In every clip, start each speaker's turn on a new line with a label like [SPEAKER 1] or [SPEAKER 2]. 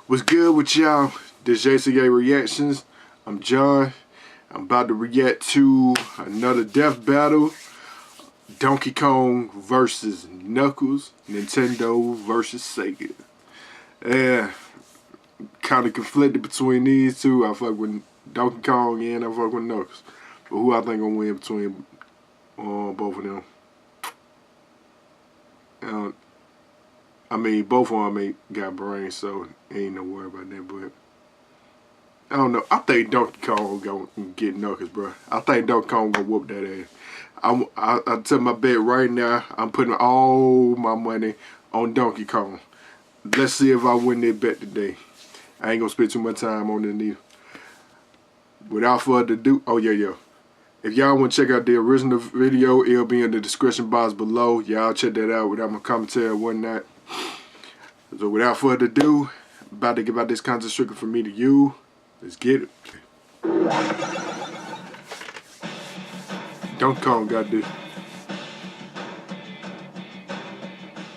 [SPEAKER 1] What's good with y'all? This J.C.A. Reactions. I'm John. I'm about to react to another death battle. Donkey Kong versus Knuckles. Nintendo versus Sega. Yeah, kind of conflicted between these two. I fuck with Donkey Kong and I fuck with Knuckles. But who I think gonna win between both of them? I mean, both of them got brains, so ain't no worry about that. But I don't know. I think Donkey Kong gonna get Knuckles, bro. I think Donkey Kong gonna whoop that ass. I tell my bet right now. I'm putting all my money on Donkey Kong. Let's see if I win that bet today. I ain't gonna spend too much time on it neither. Without further ado, oh yeah. If y'all want to check out the original video, it'll be in the description box below. Y'all check that out without my commentary and whatnot. So without further ado, I'm about to give out this content strictly for me to you. Let's get it. Donkey Kong got this.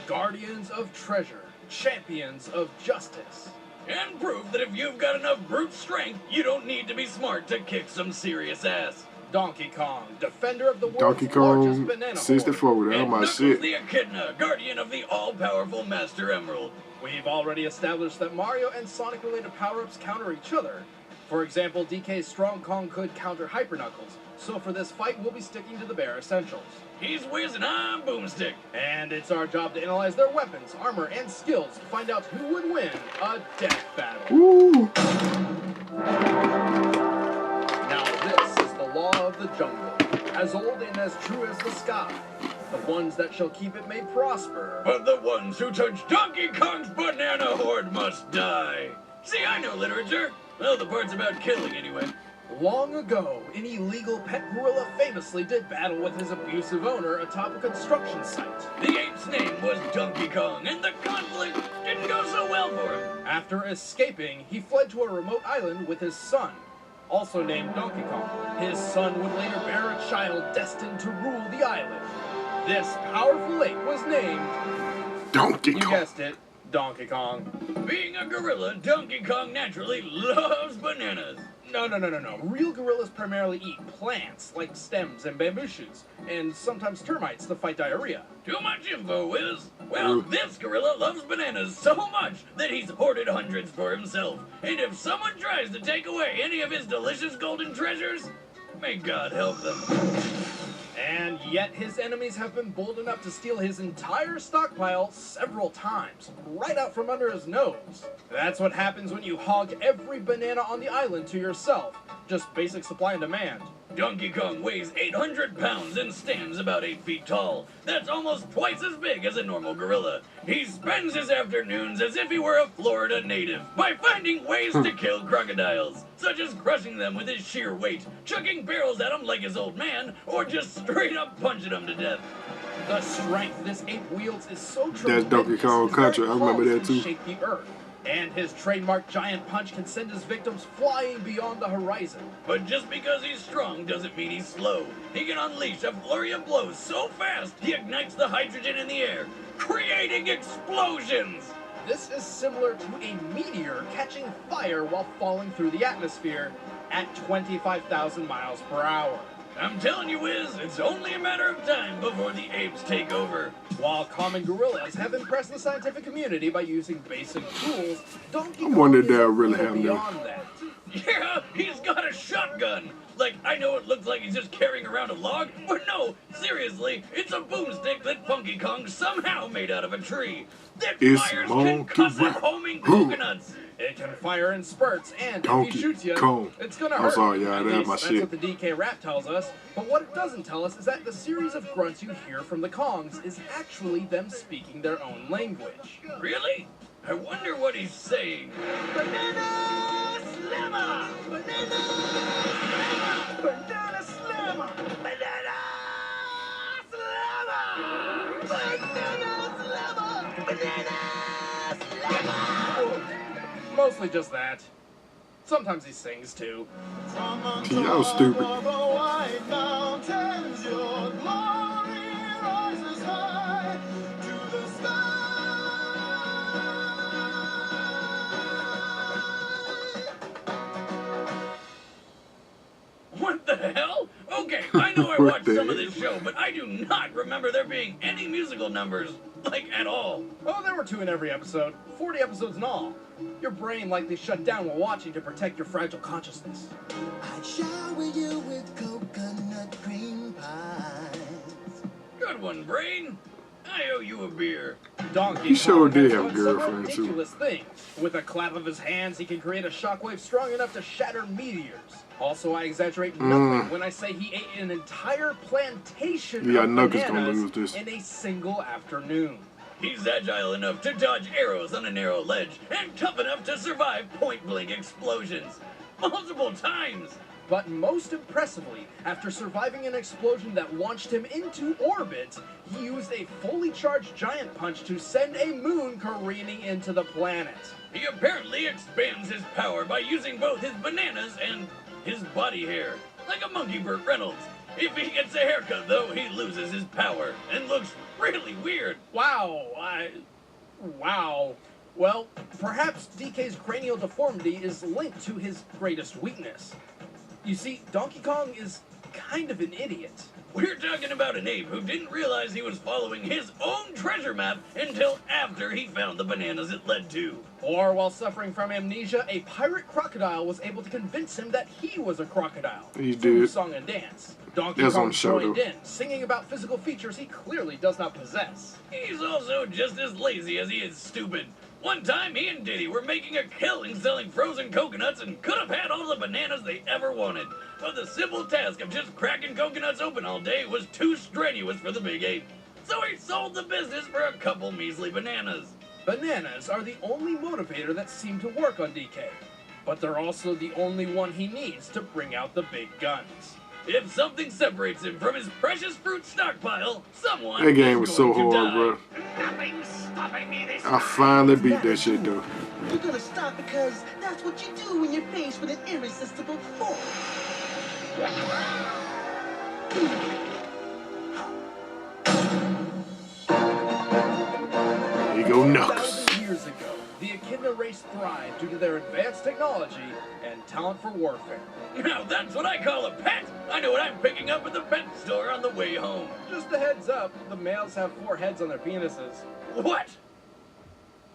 [SPEAKER 2] Guardians of treasure, champions of justice. And prove that if you've got enough brute strength, you don't need to be smart to kick some serious ass. Donkey Kong, defender of the world's largest banana
[SPEAKER 1] 64 with all my shit.
[SPEAKER 2] The Echidna, guardian of the all-powerful Master Emerald. We've already established that Mario and Sonic-related power-ups counter each other. For example, DK's Strong Kong could counter Hyper Knuckles, so for this fight we'll be sticking to the bare essentials. He's Wiz and I'm Boomstick. And it's our job to analyze their weapons, armor, and skills to find out who would win a death battle.
[SPEAKER 1] Ooh.
[SPEAKER 2] Now this is the law of the jungle, as old and as true as the sky. The ones that shall keep it may prosper, but the ones who touch Donkey Kong's banana horde must die. See, I know literature. Well, the parts about killing, anyway. Long ago, an illegal pet gorilla famously did battle with his abusive owner atop a construction site. The ape's name was Donkey Kong, and the conflict didn't go so well for him. After escaping, he fled to a remote island with his son, also named Donkey Kong. His son would later bear a child destined to rule the island. This powerful ape was named
[SPEAKER 1] Donkey Kong.
[SPEAKER 2] You guessed it, Donkey Kong. Being a gorilla, Donkey Kong naturally loves bananas. No. Real gorillas primarily eat plants, like stems and bamboo shoots, and sometimes termites to fight diarrhea. Too much info, Wiz. Well, this gorilla loves bananas so much that he's hoarded hundreds for himself. And if someone tries to take away any of his delicious golden treasures, may God help them. And yet his enemies have been bold enough to steal his entire stockpile several times, right out from under his nose. That's what happens when you hog every banana on the island to yourself. Just basic supply and demand. Donkey Kong weighs 800 pounds and stands about 8 feet tall. That's almost twice as big as a normal gorilla. He spends his afternoons as if he were a Florida native by finding ways to kill crocodiles, such as crushing them with his sheer weight, chucking barrels at them like his old man, or just straight up punching them to death. The strength this ape wields is so tremendous.
[SPEAKER 1] That's Donkey Kong Country. I remember that too.
[SPEAKER 2] Shake the earth. And his trademark giant punch can send his victims flying beyond the horizon. But just because he's strong doesn't mean he's slow. He can unleash a flurry of blows so fast he ignites the hydrogen in the air, creating explosions! This is similar to a meteor catching fire while falling through the atmosphere at 25,000 miles per hour. I'm telling you, Wiz, it's only a matter of time before the apes take over. While common gorillas have impressed the scientific community by using basic tools, Donkey Kong is
[SPEAKER 1] really
[SPEAKER 2] beyond that. Yeah, he's got a shotgun. Like, I know it looks like he's just carrying around a log, but no, seriously, it's a boomstick that Funky Kong somehow made out of a tree. That fires concussive homing coconuts. It can fire in spurts, and if he shoots you, it's gonna hurt.
[SPEAKER 1] I'm sorry, y'all. That's my shit.
[SPEAKER 2] That's what the DK rap tells us. But what it doesn't tell us is that the series of grunts you hear from the Kongs is actually them speaking their own language. Really? I wonder what he's saying. Banana Slammer! Banana Slammer! Banana Slammer! Banana Slammer! Banana Slammer! Banana Slammer! Mostly just that. Sometimes he sings too.
[SPEAKER 1] Y'all stupid.
[SPEAKER 2] Okay, I know I
[SPEAKER 1] What
[SPEAKER 2] watched
[SPEAKER 1] the
[SPEAKER 2] some of
[SPEAKER 1] hell?
[SPEAKER 2] this show, but I do not remember there being any musical numbers, like at all. Oh, there were 2 in every episode. 40 episodes in all. Your brain likely shut down while watching to protect your fragile consciousness.
[SPEAKER 3] I'd shower you with coconut cream pies.
[SPEAKER 2] Good one, Brain. I owe you a beer.
[SPEAKER 1] He
[SPEAKER 2] Donkey
[SPEAKER 1] sure
[SPEAKER 2] Kong
[SPEAKER 1] did
[SPEAKER 2] has
[SPEAKER 1] have a
[SPEAKER 2] done some
[SPEAKER 1] girlfriend, too.
[SPEAKER 2] ridiculous things. With a clap of his hands, he can create a shockwave strong enough to shatter meteors. Also, I exaggerate nothing when I say he ate an entire plantation
[SPEAKER 1] Yeah,
[SPEAKER 2] of
[SPEAKER 1] Knuckles gonna
[SPEAKER 2] bananas
[SPEAKER 1] lose this.
[SPEAKER 2] in a single afternoon. He's agile enough to dodge arrows on a narrow ledge and tough enough to survive point-blank explosions. Multiple times! But most impressively, after surviving an explosion that launched him into orbit, he used a fully charged giant punch to send a moon careening into the planet. He apparently expands his power by using both his bananas and his body hair, like a monkey Burt Reynolds. If he gets a haircut, though, he loses his power and looks really weird. Wow, wow. Well, perhaps DK's cranial deformity is linked to his greatest weakness. You see, Donkey Kong is kind of an idiot. We're talking about an ape who didn't realize he was following his own treasure map until after he found the bananas it led to. Or while suffering from amnesia, a pirate crocodile was able to convince him that he was a crocodile.
[SPEAKER 1] He
[SPEAKER 2] Through
[SPEAKER 1] did.
[SPEAKER 2] song and dance. Donkey
[SPEAKER 1] That's on
[SPEAKER 2] Kong
[SPEAKER 1] the show,
[SPEAKER 2] joined
[SPEAKER 1] though.
[SPEAKER 2] in, singing about physical features he clearly does not possess. He's also just as lazy as he is stupid. One time, he and Diddy were making a killing selling frozen coconuts and could have had all the bananas they ever wanted. But the simple task of just cracking coconuts open all day was too strenuous for the big ape. So he sold the business for a couple measly bananas. Bananas are the only motivator that seemed to work on DK. But they're also the only one he needs to bring out the big guns. If something separates him from his precious fruit stockpile, someone
[SPEAKER 1] That game
[SPEAKER 2] is
[SPEAKER 1] was so
[SPEAKER 2] going to
[SPEAKER 1] hard,
[SPEAKER 2] die.
[SPEAKER 1] bro.
[SPEAKER 2] Nothing's stopping me this
[SPEAKER 1] I finally beat that shit, though.
[SPEAKER 3] You're gonna stop because that's what you do when you're faced with an irresistible force.
[SPEAKER 1] There you go, Knuckles.
[SPEAKER 2] 2,000 years ago, the Echidna race thrived due to their advanced technology and talent for warfare. Now that's what I call a pet! I know what I'm picking up at the pet store on the way home. Just a heads up, the males have 4 heads on their penises. What?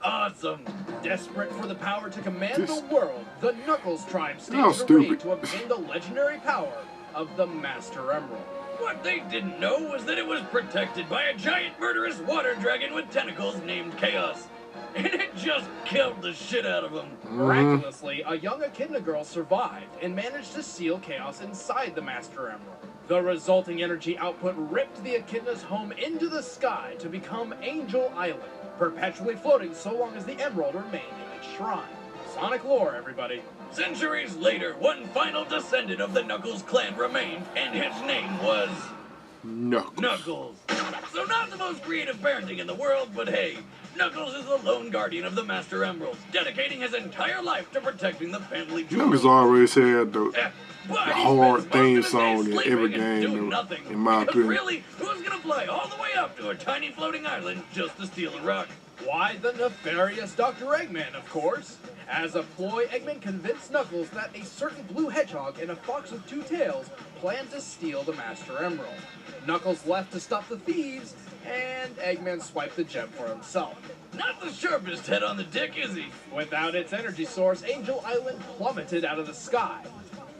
[SPEAKER 2] Awesome! Desperate for the power to command the world, the Knuckles tribe
[SPEAKER 1] was
[SPEAKER 2] staged a raid
[SPEAKER 1] stupid.
[SPEAKER 2] to obtain the legendary power of the Master Emerald. What they didn't know was that it was protected by a giant murderous water dragon with tentacles named Chaos. And it just killed the shit out of him. Miraculously, a young Echidna girl survived and managed to seal Chaos inside the Master Emerald. The resulting energy output ripped the Echidna's home into the sky to become Angel Island, perpetually floating so long as the Emerald remained in its shrine. Sonic lore, everybody. Centuries later, one final descendant of the Knuckles clan remained, and his name was
[SPEAKER 1] Knuckles.
[SPEAKER 2] Knuckles. So not the most creative parenting in the world, but hey, Knuckles is the lone guardian of the Master Emerald, dedicating his entire life to protecting the family jewels.
[SPEAKER 1] Knuckles always had the
[SPEAKER 2] But he
[SPEAKER 1] hard
[SPEAKER 2] spends most
[SPEAKER 1] theme
[SPEAKER 2] of his
[SPEAKER 1] song
[SPEAKER 2] days
[SPEAKER 1] in
[SPEAKER 2] sleeping
[SPEAKER 1] every
[SPEAKER 2] and
[SPEAKER 1] game,
[SPEAKER 2] doing
[SPEAKER 1] though,
[SPEAKER 2] nothing.
[SPEAKER 1] in my
[SPEAKER 2] Because
[SPEAKER 1] opinion.
[SPEAKER 2] really, who's gonna fly all the way up to a tiny floating island just to steal a rock? Why, the nefarious Dr. Eggman, of course. As a ploy, Eggman convinced Knuckles that a certain blue hedgehog and a fox with 2 tails planned to steal the Master Emerald. Knuckles left to stop the thieves, and Eggman swiped the gem for himself. Not the sharpest head on the dick, is he? Without its energy source, Angel Island plummeted out of the sky.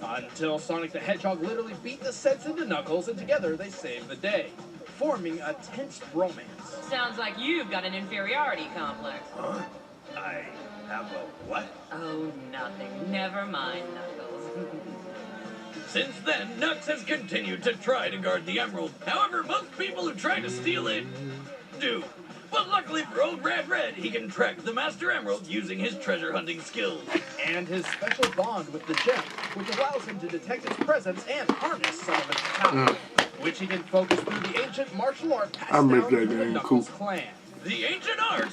[SPEAKER 2] Until Sonic the Hedgehog literally beat the sense into Knuckles, and together they saved the day, forming a tense bromance.
[SPEAKER 4] Sounds like you've got an inferiority complex.
[SPEAKER 2] Huh? I have a what?
[SPEAKER 4] Oh, nothing. Never mind, Knuckles.
[SPEAKER 2] Since then, Nux has continued to try to guard the Emerald. However, most people who try to steal it do. But luckily for old Red Red, he can track the Master Emerald using his treasure hunting skills. And his special bond with the gem, which allows him to detect its presence and harness some of its power, which he can focus through the ancient martial art passed
[SPEAKER 1] I
[SPEAKER 2] down
[SPEAKER 1] make that
[SPEAKER 2] through the
[SPEAKER 1] game
[SPEAKER 2] Knuckles
[SPEAKER 1] cool.
[SPEAKER 2] clan. The ancient art?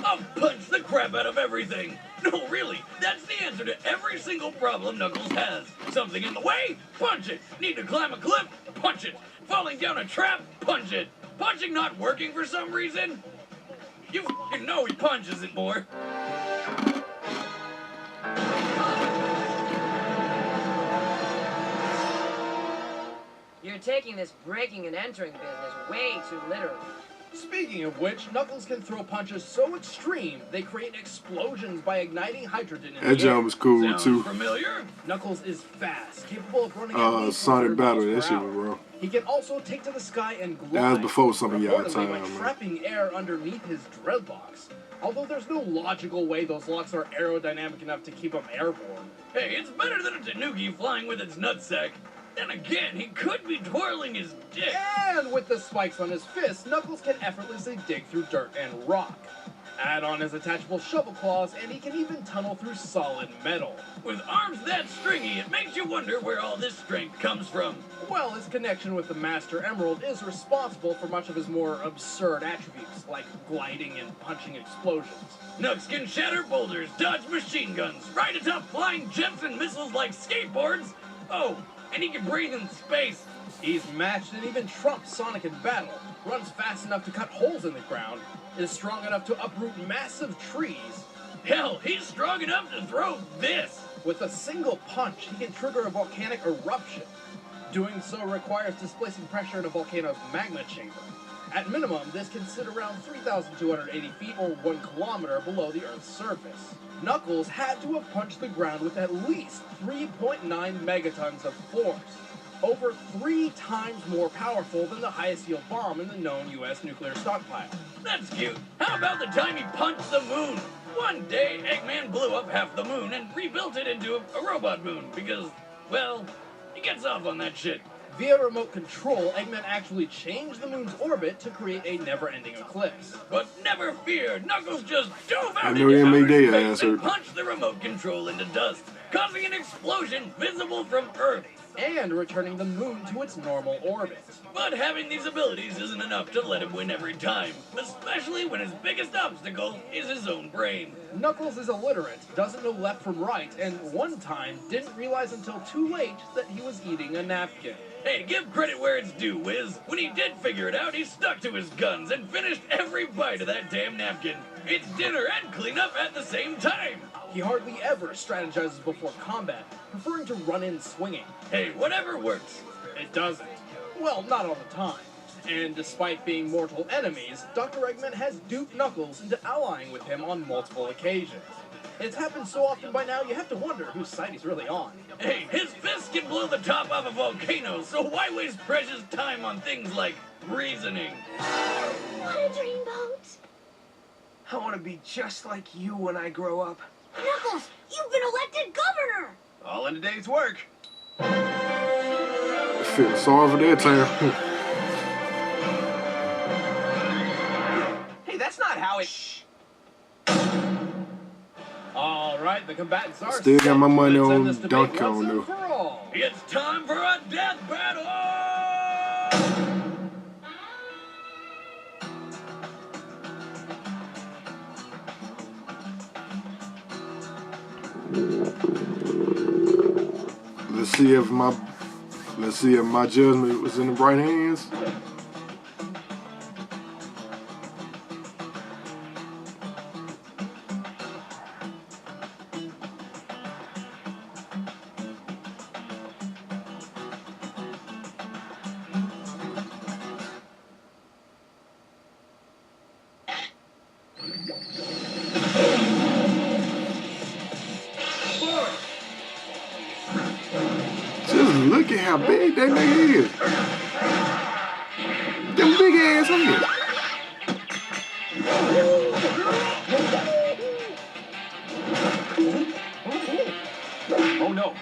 [SPEAKER 2] I'll punch the crap out of everything. No, really, that's the answer to every single problem Knuckles has. Something in the way? Punch it. Need to climb a cliff? Punch it. Falling down a trap? Punch it. Punching not working for some reason? You f***ing know he punches it more.
[SPEAKER 4] You're You're taking this breaking and entering business way too literally.
[SPEAKER 2] Speaking of which, Knuckles can throw punches so extreme they create explosions by igniting hydrogen in the air.
[SPEAKER 1] That jump was cool
[SPEAKER 2] Sounds
[SPEAKER 1] too.
[SPEAKER 2] familiar? Knuckles is fast, capable of running at least
[SPEAKER 1] Sonic
[SPEAKER 2] 100
[SPEAKER 1] Battle,
[SPEAKER 2] miles
[SPEAKER 1] that
[SPEAKER 2] per
[SPEAKER 1] shit
[SPEAKER 2] hour.
[SPEAKER 1] was raw.
[SPEAKER 2] He can also take to the sky and glide.
[SPEAKER 1] That was before some of y'all
[SPEAKER 2] reportedly
[SPEAKER 1] time,
[SPEAKER 2] by
[SPEAKER 1] man.
[SPEAKER 2] trapping air underneath his dreadlocks. Although there's no logical way those locks are aerodynamic enough to keep him airborne. Hey, it's better than a tanuki flying with its nutsack. Then again, he could be twirling his dick. And with the spikes on his fists, Knuckles can effortlessly dig through dirt and rock. Add on his attachable shovel claws, and he can even tunnel through solid metal. With arms that stringy, it makes you wonder where all this strength comes from. Well, his connection with the Master Emerald is responsible for much of his more absurd attributes, like gliding and punching explosions. Knux can shatter boulders, dodge machine guns, ride atop flying jets and missiles like skateboards. Oh, and he can breathe in space. He's matched and even trumps Sonic in battle, runs fast enough to cut holes in the ground, is strong enough to uproot massive trees. Hell, he's strong enough to throw this! With a single punch, he can trigger a volcanic eruption. Doing so requires displacing pressure in a volcano's magma chamber. At minimum, this can sit around 3,280 feet or 1 kilometer below the Earth's surface. Knuckles had to have punched the ground with at least 3.9 megatons of force, over 3 times more powerful than the highest yield bomb in the known U.S. nuclear stockpile. That's cute. How about the time he punched the moon? One day, Eggman blew up half the moon and rebuilt it into a robot moon because, well, he gets off on that shit. Via remote control, Eggman actually changed the moon's orbit to create a never-ending eclipse. But never fear, Knuckles just dove out into outer space and punched the remote control into dust, causing an explosion visible from Earth, and returning the moon to its normal orbit. But having these abilities isn't enough to let him win every time, especially when his biggest obstacle is his own brain. Knuckles is illiterate, doesn't know left from right, and one time didn't realize until too late that he was eating a napkin. Hey, give credit where it's due, Wiz. When he did figure it out, he stuck to his guns and finished every bite of that damn napkin. It's dinner and cleanup at the same time. He hardly ever strategizes before combat, preferring to run in swinging. Hey, whatever works. It doesn't. Well, not all the time. And despite being mortal enemies, Dr. Eggman has duped Knuckles into allying with him on multiple occasions. It's happened so often by now, you have to wonder whose side he's really on. Hey, his fists can blow the top off a volcano, so why waste precious time on things like reasoning?
[SPEAKER 5] What a dreamboat!
[SPEAKER 6] I want to be just like you when I grow up.
[SPEAKER 5] Knuckles, you've been elected governor!
[SPEAKER 6] All in a day's work.
[SPEAKER 1] Feel sorry for that time.
[SPEAKER 6] Hey, that's not how it...
[SPEAKER 2] All right, the combatants are
[SPEAKER 1] Still got my money
[SPEAKER 2] Let's end
[SPEAKER 1] on
[SPEAKER 2] this debate
[SPEAKER 1] Donkey
[SPEAKER 2] once
[SPEAKER 1] Kong,
[SPEAKER 2] and
[SPEAKER 1] though.
[SPEAKER 2] for all. It's time for a death battle!
[SPEAKER 1] Let's see if my judgment was in the right hands. Just look at how big that nigga is. Them big ass hands.
[SPEAKER 2] Oh no.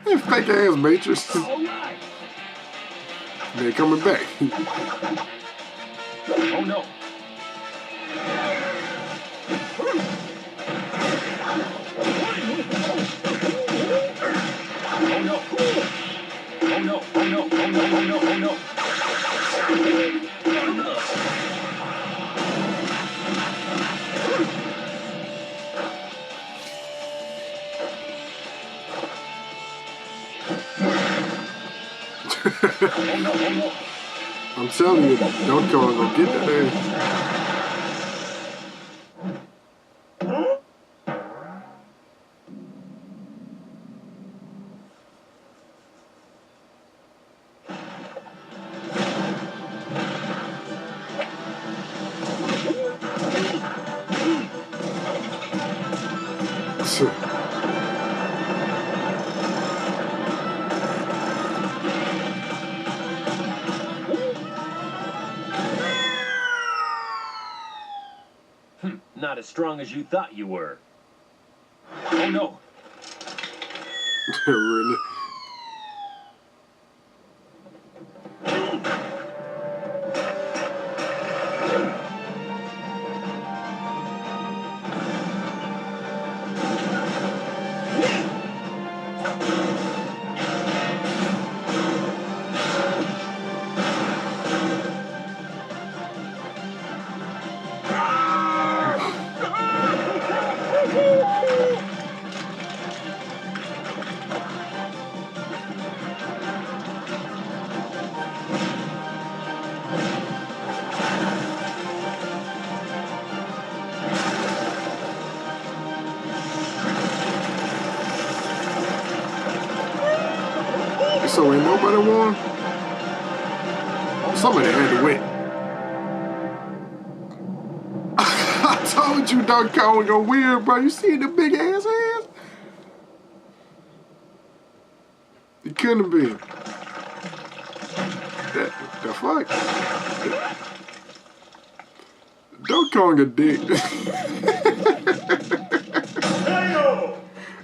[SPEAKER 1] That fake ass Matrix.
[SPEAKER 2] All right.
[SPEAKER 1] They're coming back.
[SPEAKER 2] Oh no. Oh no. Oh no. Oh no. Oh no. Oh no. Oh no. Oh no. Oh no.
[SPEAKER 1] I'm telling you, Donkey Kong gonna get that ass.
[SPEAKER 6] Not as strong as you thought you were. Oh no.
[SPEAKER 1] Really? So ain't nobody won? Somebody had to win. I told you Donkey Kong was gonna win, bro. You see the big ass hands? It couldn't have been. The fuck? Donkey Kong a dick.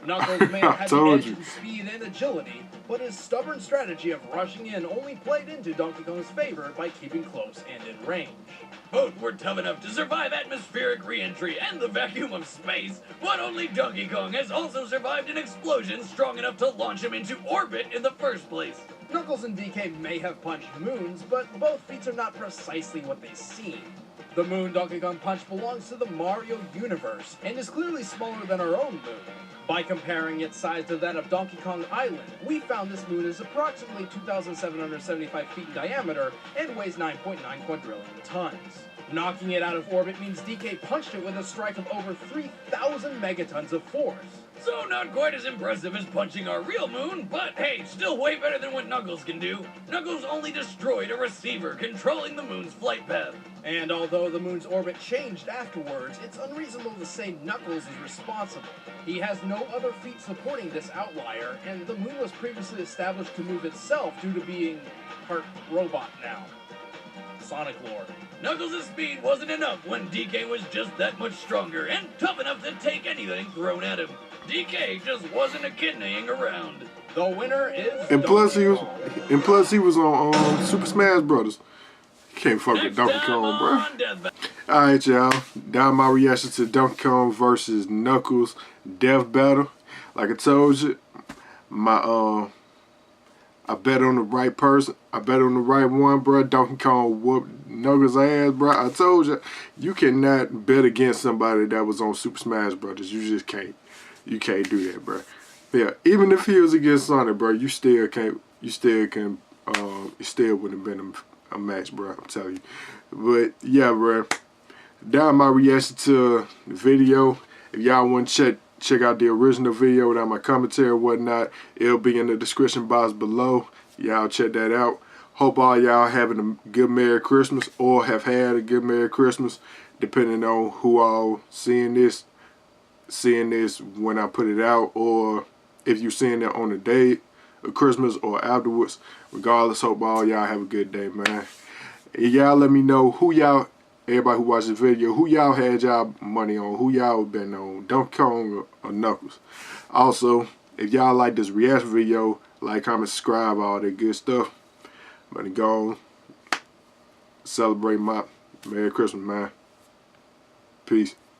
[SPEAKER 2] Knuckles may have had the
[SPEAKER 1] told
[SPEAKER 2] edge
[SPEAKER 1] you.
[SPEAKER 2] in speed and agility, but his stubborn strategy of rushing in only played into Donkey Kong's favor by keeping close and in range. Both were tough enough to survive atmospheric re-entry and the vacuum of space, but only Donkey Kong has also survived an explosion strong enough to launch him into orbit in the first place. Knuckles and DK may have punched moons, but both feats are not precisely what they seem. The moon Donkey Kong punched belongs to the Mario universe, and is clearly smaller than our own moon. By comparing its size to that of Donkey Kong Island, we found this moon is approximately 2,775 feet in diameter and weighs 9.9 quadrillion tons. Knocking it out of orbit means DK punched it with a strike of over 3,000 megatons of force. So not quite as impressive as punching our real moon, but hey, still way better than what Knuckles can do. Knuckles only destroyed a receiver controlling the moon's flight path. And although the moon's orbit changed afterwards, it's unreasonable to say Knuckles is responsible. He has no other feat supporting this outlier, and the moon was previously established to move itself due to being part robot now. Sonic lore. Knuckles' speed wasn't enough when DK was just that much stronger and tough enough to take anything thrown at him. DK just wasn't a kid naying around. The winner is
[SPEAKER 1] And plus
[SPEAKER 2] Donkey
[SPEAKER 1] he was on Super Smash Brothers. Can't fuck with Donkey Kong, bro. Alright, y'all. Down my reaction to Donkey Kong versus Knuckles Death Battle. Like I told you, I bet on the right person. I bet on the right one, bro. Donkey Kong whooped Knuckles' ass, bro. I told you, you cannot bet against somebody that was on Super Smash Brothers. You just can't. You can't do that, bro. Yeah, even if he was against Sonic, bro, you still can't. You still can. It still wouldn't have been a match, bro. I'm telling you. But yeah, bro. Down my reaction to the video. If y'all want to check out the original video without my commentary or whatnot, it'll be in the description box below. Y'all check that out. Hope all y'all having a good Merry Christmas or have had a good Merry Christmas, depending on who all seeing this when I put it out, or if you're seeing it on the day of Christmas or afterwards. Regardless, hope all y'all have a good day, man. Y'all let me know who y'all, everybody who watched this video, who y'all had y'all money on, who y'all been on, Donkey Kong or Knuckles. Also, if y'all like this reaction video, like, comment, subscribe, all that good stuff. I'm gonna go celebrate my Merry Christmas, man. Peace.